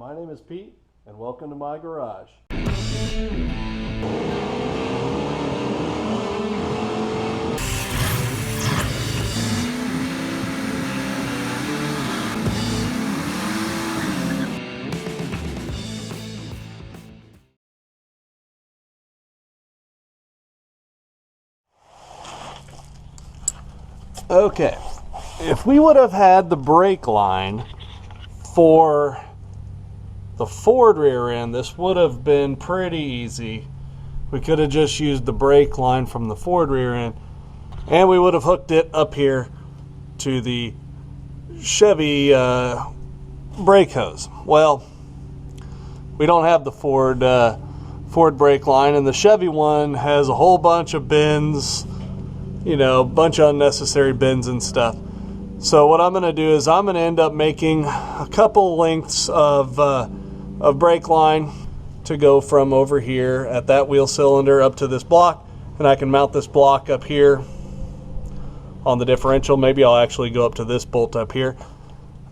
My name is Pete, and welcome to my garage. Okay, if we would have had the brake line for the Ford rear end, this would have been pretty easy. We could have just used the brake line from the Ford rear end, and we would have hooked it up here to the Chevy brake hose. Well, we don't have the Ford brake line, and the Chevy one has a whole bunch of bends, you know, a bunch of unnecessary bends and stuff. So what I'm going to do is I'm going to end up making a couple lengths of brake line to go from over here at that wheel cylinder up to this block, and I can mount this block up here on the differential. Maybe I'll actually go up to this bolt up here,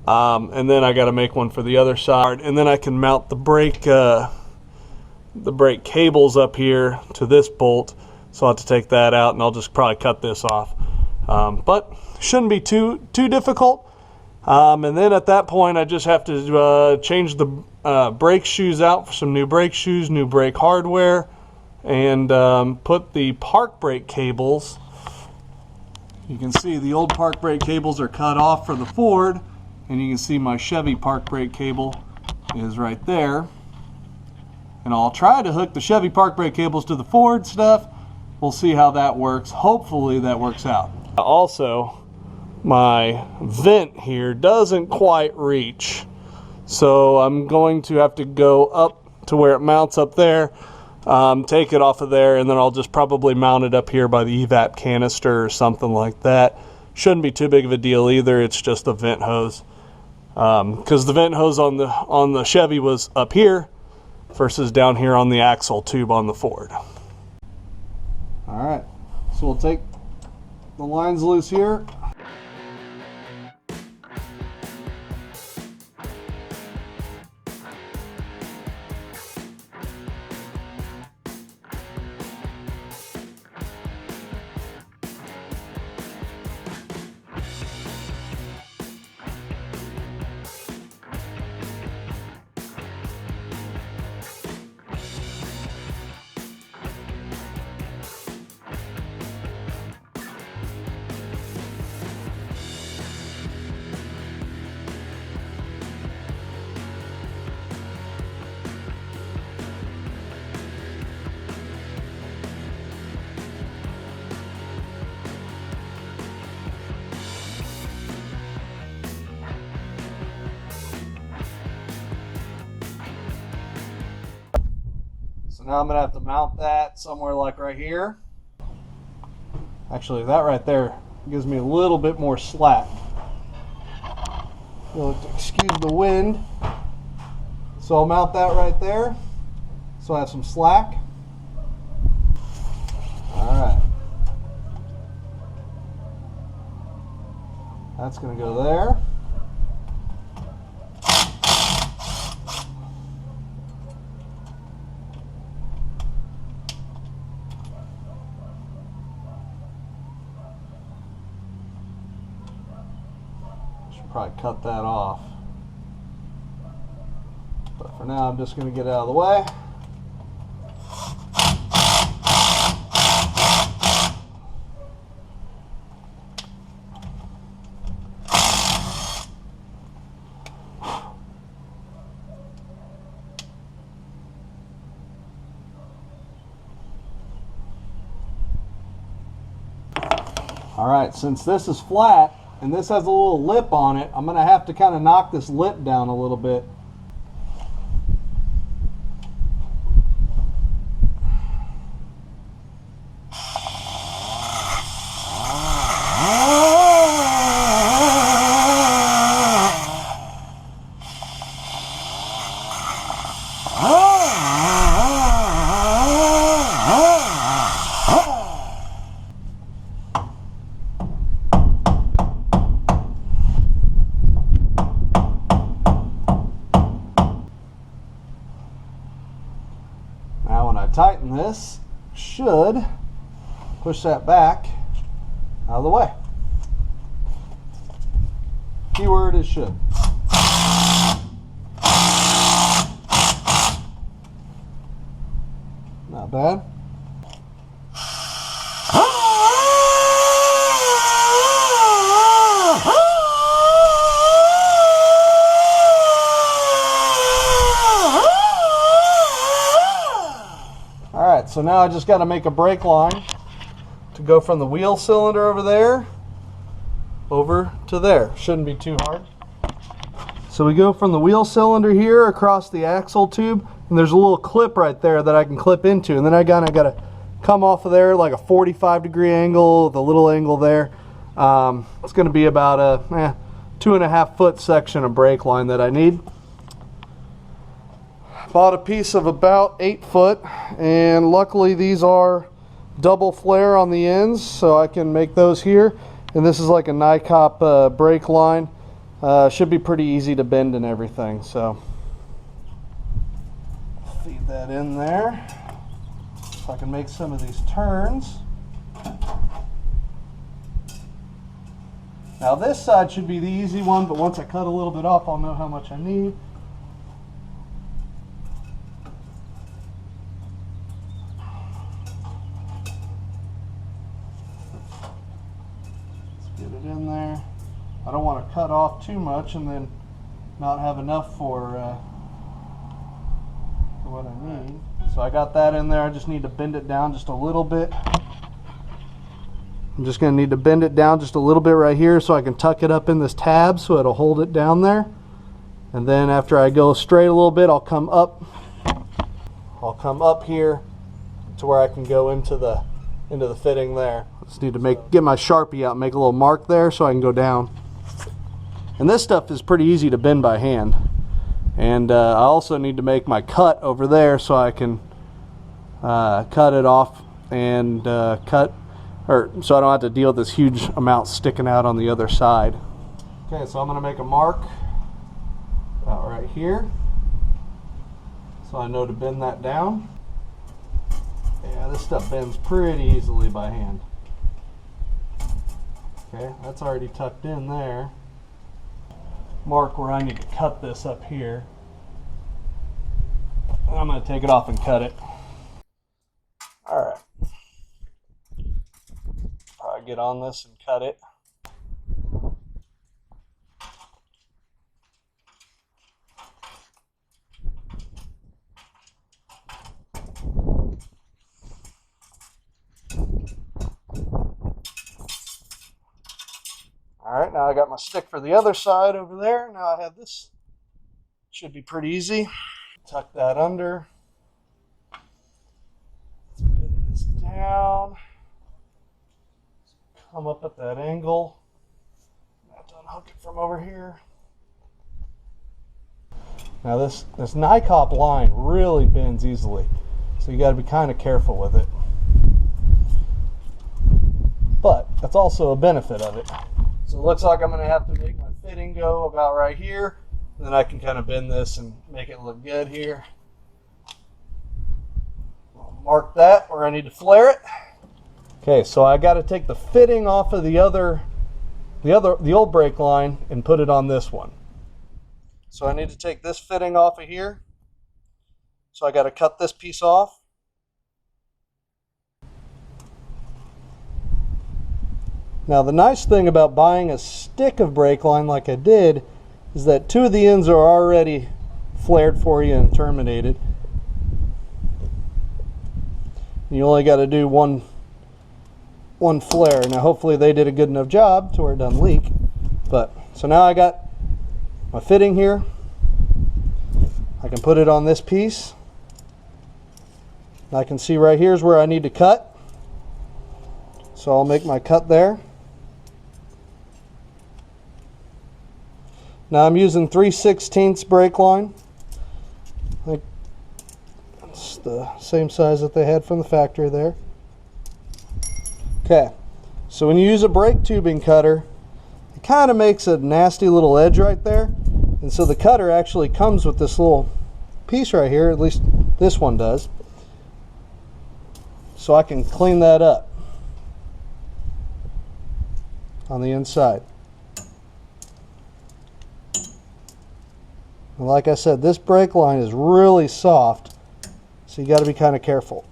and then I got to make one for the other side, and then I can mount the brake cables up here to this bolt. So I'll have to take that out, and I'll just probably cut this off. But shouldn't be too difficult. And then at that point, I just have to change the brake shoes out for some new brake shoes, new brake hardware, and put the park brake cables. You can see the old park brake cables are cut off for the Ford, and you can see my Chevy park brake cable is right there. And I'll try to hook the Chevy park brake cables to the Ford stuff. We'll see how that works. Hopefully that works out. Also, my vent here doesn't quite reach, so I'm going to have to go up to where it mounts up there, take it off of there, and then I'll just probably mount it up here by the evap canister or something like that. Shouldn't be too big of a deal either. It's just a vent hose, because the vent hose on the Chevy was up here versus down here on the axle tube on the Ford. Alright, so we'll take the lines loose here. Now I'm going to have to mount that somewhere like right here. Actually, that right there gives me a little bit more slack. You'll have to excuse the wind. So I'll mount that right there, so I have some slack. Alright. That's going to go there. Probably cut that off, but for now I'm just going to get it out of the way. Alright, since this is flat and this has a little lip on it, I'm going to have to kind of knock this lip down a little bit. tighten this should push that back out of the way. Keyword is should. Not bad. Alright, so now I just got to make a brake line to go from the wheel cylinder over there over to there. Shouldn't be too hard. So we go from the wheel cylinder here across the axle tube, and there's a little clip right there that I can clip into, and then I got to come off of there like a 45-degree angle, the little angle there. It's going to be about a 2.5 foot section of brake line that I need. Bought a piece of about 8 foot, and luckily these are double flare on the ends, so I can make those here. And this is like a NICOP brake line. Should be pretty easy to bend and everything. So feed that in there so I can make some of these turns. Now this side should be the easy one, but once I cut a little bit off, I'll know how much I need. Get it in there. I don't want to cut off too much and then not have enough for what I need. So I got that in there. I just need to bend it down just a little bit. I'm just going to need to bend it down just a little bit right here so I can tuck it up in this tab so it'll hold it down there. And then after I go straight a little bit, I'll come up here to where I can go into the fitting there. Just need to get my Sharpie out and make a little mark there so I can go down. And this stuff is pretty easy to bend by hand. And I also need to make my cut over there so I can cut it off and so I don't have to deal with this huge amount sticking out on the other side. Okay, so I'm going to make a mark about right here so I know to bend that down. Yeah, this stuff bends pretty easily by hand. Okay, that's already tucked in there. Mark where I need to cut this up here. And I'm going to take it off and cut it. Alright. Probably get on this and cut it. Alright, now I got my stick for the other side over there. Now I have this. Should be pretty easy. Tuck that under. Bend this down. Come up at that angle. I have to unhook it from over here. Now this NICOP line really bends easily, so you got to be kind of careful with it. But that's also a benefit of it. So it looks like I'm going to have to make my fitting go about right here. Then I can kind of bend this and make it look good here. I'll mark that where I need to flare it. Okay, so I got to take the fitting off of the old brake line and put it on this one. So I need to take this fitting off of here. So I got to cut this piece off. Now the nice thing about buying a stick of brake line like I did is that 2 of the ends are already flared for you and terminated. You only got to do one flare. Now hopefully they did a good enough job to where it doesn't leak. So now I got my fitting here. I can put it on this piece. I can see right here is where I need to cut. So I'll make my cut there. Now I'm using 3/16 brake line. I think it's the same size that they had from the factory there. Okay, so when you use a brake tubing cutter, it kind of makes a nasty little edge right there. And so the cutter actually comes with this little piece right here, at least this one does. so I can clean that up on the inside. And like I said, this brake line is really soft, so you got to be kind of careful.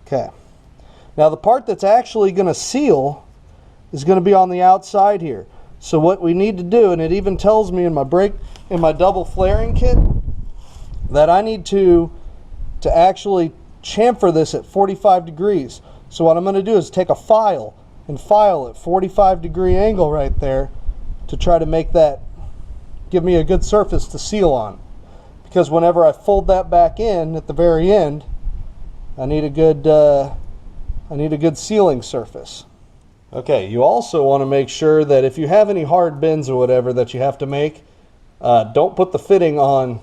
Okay. Now the part that's actually going to seal is going to be on the outside here. So what we need to do, and it even tells me in my double flaring kit, that I need to actually chamfer this at 45 degrees. So what I'm going to do is take a file and file at 45-degree angle right there to try to make that give me a good surface to seal on. Because whenever I fold that back in at the very end, I need a good sealing surface. Okay, you also want to make sure that if you have any hard bends or whatever that you have to make, don't put the fitting on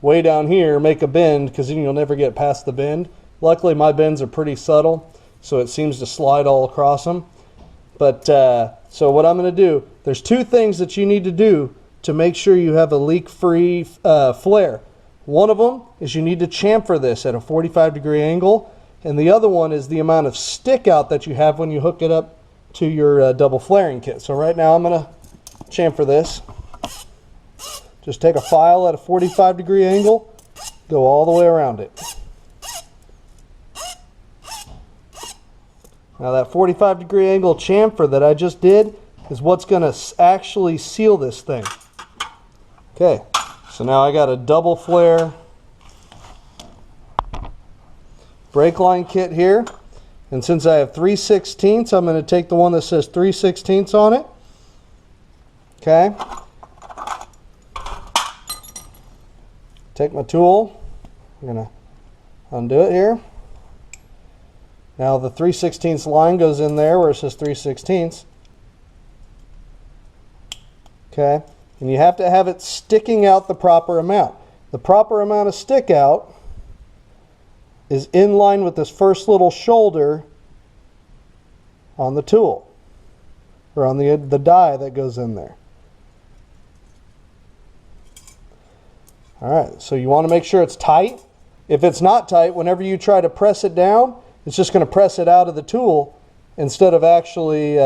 way down here, make a bend, because then you'll never get past the bend. Luckily my bends are pretty subtle, so it seems to slide all across them. But so what I'm going to do, there's two things that you need to do to make sure you have a leak-free flare. One of them is you need to chamfer this at a 45-degree angle, and the other one is the amount of stick out that you have when you hook it up to your double flaring kit. So right now I'm going to chamfer this. Just take a file at a 45-degree angle, go all the way around it. Now that 45-degree angle chamfer that I just did is what's going to actually seal this thing. Okay, so now I got a double flare brake line kit here, and since I have 3/16, I'm going to take the one that says 3/16 on it. Okay, take my tool, I'm going to undo it here. Now the 3/16 line goes in there where it says 3/16. Okay, and you have to have it sticking out the proper amount. The proper amount of stick out is in line with this first little shoulder on the tool, or on the die that goes in there. Alright, so you want to make sure it's tight. If it's not tight, whenever you try to press it down, it's just going to press it out of the tool instead of actually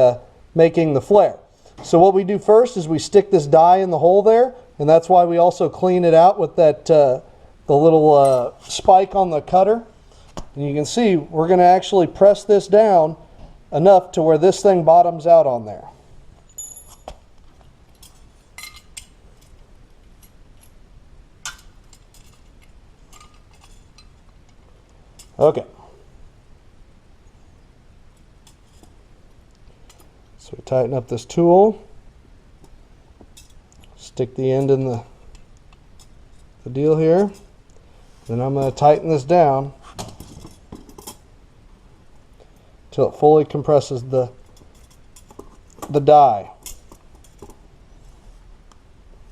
making the flare. So what we do first is we stick this die in the hole there, and that's why we also clean it out with that the little spike on the cutter. And you can see we're going to actually press this down enough to where this thing bottoms out on there. Okay. So we tighten up this tool, stick the end in the deal here, then I'm going to tighten this down until it fully compresses the die.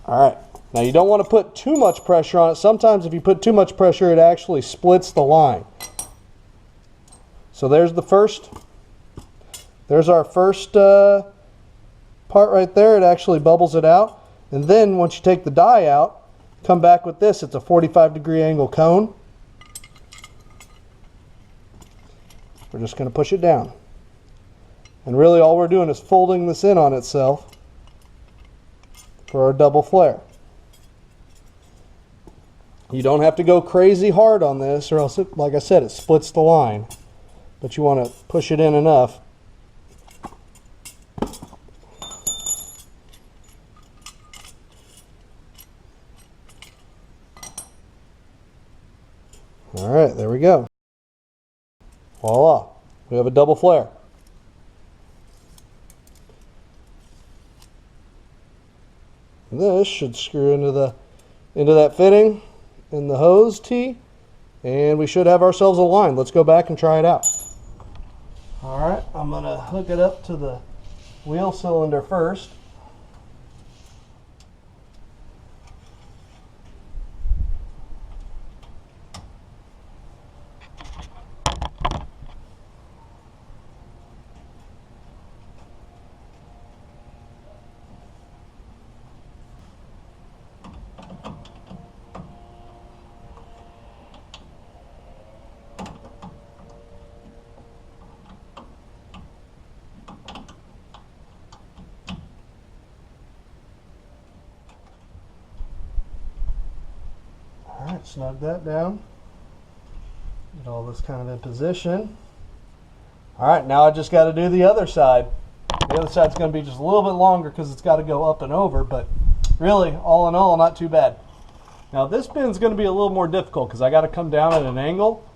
Alright, now you don't want to put too much pressure on it. Sometimes if you put too much pressure, it actually splits the line. So there's our first part right there. It actually bubbles it out. And then once you take the die out, come back with this. It's a 45-degree angle cone. We're just going to push it down. And really all we're doing is folding this in on itself for our double flare. You don't have to go crazy hard on this, or else, like I said, it splits the line. But you want to push it in enough. Alright, there we go. Voila, we have a double flare. This should screw into that fitting in the hose tee, and we should have ourselves a line. Let's go back and try it out. Alright, I'm going to hook it up to the wheel cylinder first. snug that down. Get all this kind of in position. All right, now I just got to do the other side. The other side's going to be just a little bit longer because it's got to go up and over, but really, all in all, not too bad. Now this pin's going to be a little more difficult because I got to come down at an angle,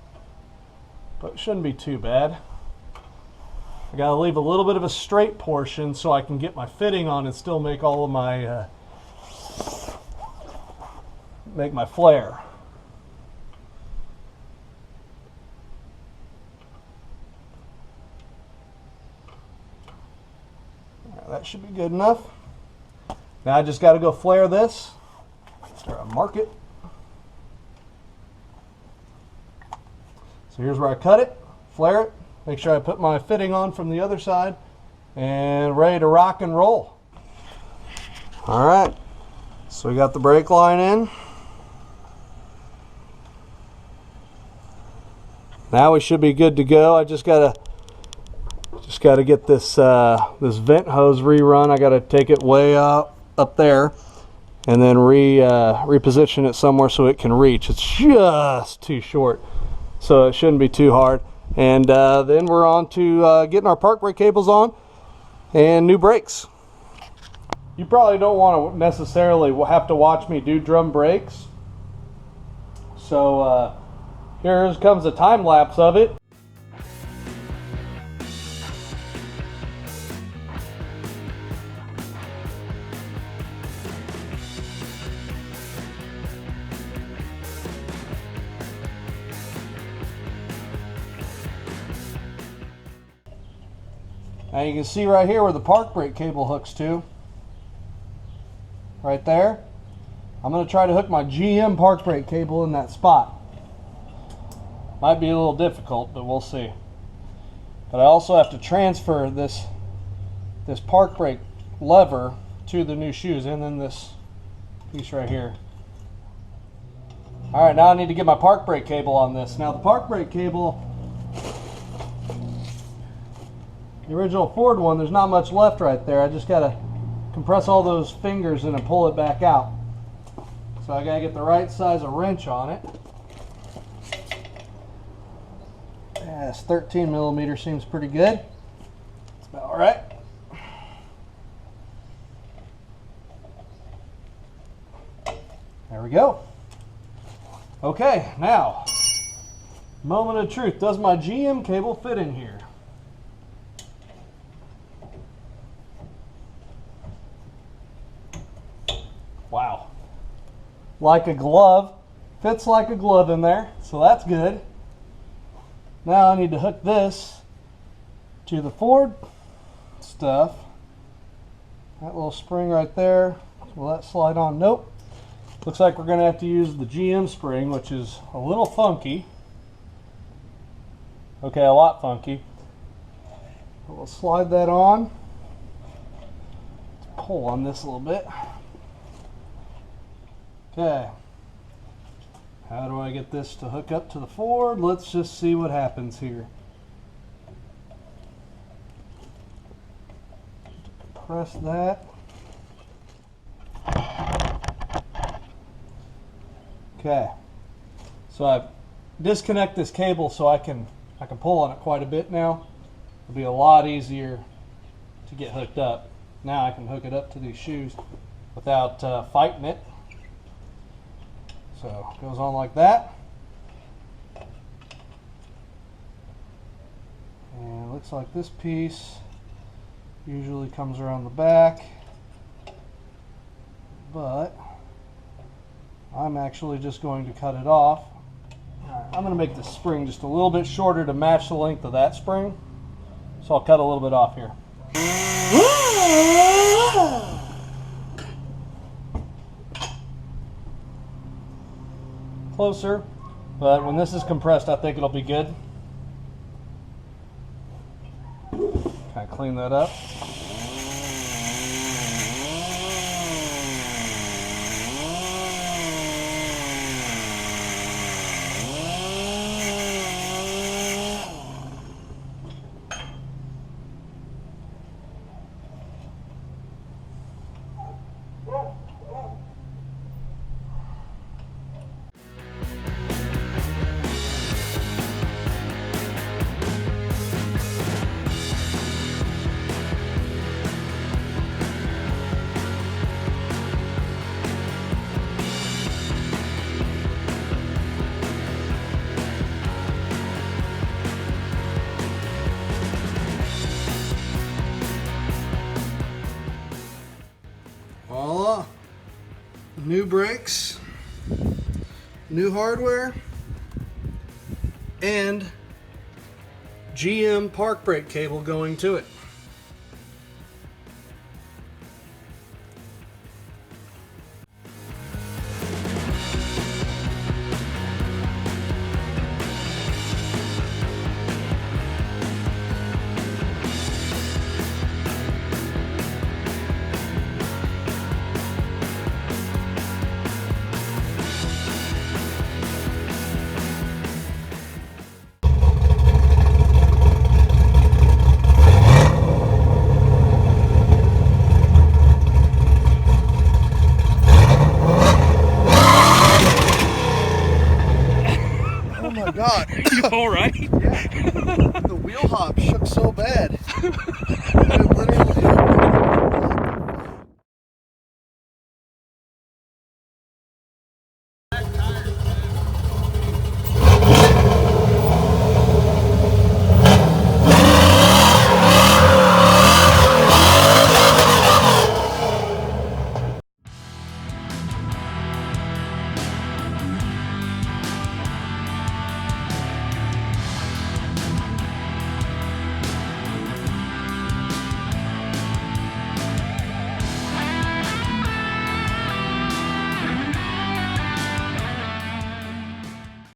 but it shouldn't be too bad. I got to leave a little bit of a straight portion so I can get my fitting on and still make all of my make my flare. That should be good enough. Now I just got to go flare this. Start to mark it. So here's where I cut it, flare it, make sure I put my fitting on from the other side, and ready to rock and roll. All right, so we got the brake line in. Now we should be good to go. I just gotta get this this vent hose rerun. I gotta take it way up there and then reposition it somewhere so it can reach. It's just too short, so it shouldn't be too hard. And then we're on to getting our park brake cables on and new brakes. You probably don't want to necessarily have to watch me do drum brakes, so here comes a time lapse of it. Now you can see right here where the park brake cable hooks to. Right there. I'm going to try to hook my GM park brake cable in that spot. Might be a little difficult, but we'll see. But I also have to transfer this park brake lever to the new shoes, and then this piece right here. Alright, now I need to get my park brake cable on this. Now the park brake cable, the original Ford one, there's not much left right there. I just got to compress all those fingers in and pull it back out. So I got to get the right size of wrench on it. Yeah, this 13 millimeter seems pretty good. It's about all right. There we go. Okay, now, moment of truth. Does my GM cable fit in here? Wow. Like a glove. Fits like a glove in there, so that's good. Now I need to hook this to the Ford stuff. That little spring right there. Will that slide on? Nope. Looks like we're going to have to use the GM spring, which is a little funky. Okay, a lot funky. But we'll slide that on. Let's pull on this a little bit. Okay. How do I get this to hook up to the Ford? Let's just see what happens here. Press that. Okay. So I've disconnected this cable so I can pull on it quite a bit now. It'll be a lot easier to get hooked up. Now I can hook it up to these shoes without fighting it. So it goes on like that. And it looks like this piece usually comes around the back, but I'm actually just going to cut it off. I'm going to make the spring just a little bit shorter to match the length of that spring. So I'll cut a little bit off here. Closer, but when this is compressed, I think it'll be good. Kind of clean that up. new brakes, new hardware, and GM park brake cable going to it. Oh my God. You all right? Yeah. The wheel hop shook so bad.